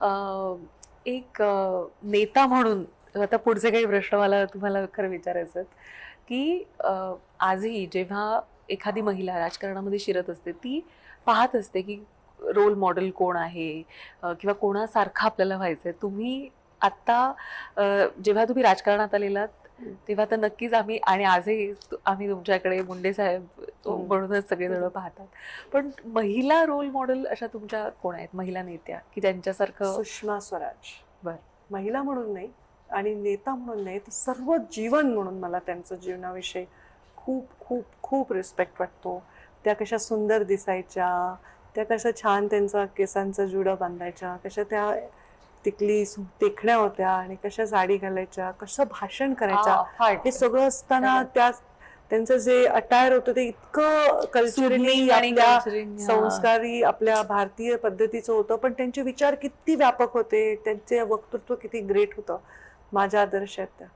अ, एक नेता म्हणून आता पुढचे काही प्रश्न मला तुम्हाला खरं विचारायचे आहेत, की आजही जेव्हा एखादी महिला राजकारणामध्ये शिरत असते, ती पाहत असते, की रोल मॉडेल कोण आहे किंवा कोणासारखं आपल्याला व्हायचंय. तुम्ही आत्ता अ, जेव्हा तुम्ही राजकारणात आलेलात, तेव्हा तर नक्कीच आम्ही आणि आजही आम्ही तुमच्याकडे मुंडे साहेब म्हणूनच सगळेजण पाहतात. पण महिला रोल मॉडेल अशा तुमच्या कोण आहेत महिला नेत्या, की त्यांच्यासारखं सुषमा स्वराज. बरं. महिला म्हणून नाही आणि नेता म्हणून नाही, तर सर्व जीवन म्हणून मला त्यांचं जीवनाविषयी खूप खूप खूप रिस्पेक्ट वाटतो. त्या कशा सुंदर दिसायच्या, त्या कशा छान त्यांचा केसांचा जुडा बांधायच्या, कशा त्या देखण्या होत्या आणि कशा साडी घालायच्या, कसं भाषण करायच्या. हे सगळं असताना त्या त्यांचं जे अटायर होतं ते इतकं कल्चरली आणि आपल्या कल्चरिंग संस्कारी आपल्या भारतीय पद्धतीचं होतं, पण त्यांचे विचार किती व्यापक होते, त्यांचे वक्तृत्व किती ग्रेट होतं. माझ्या आदर्श आहेत त्या.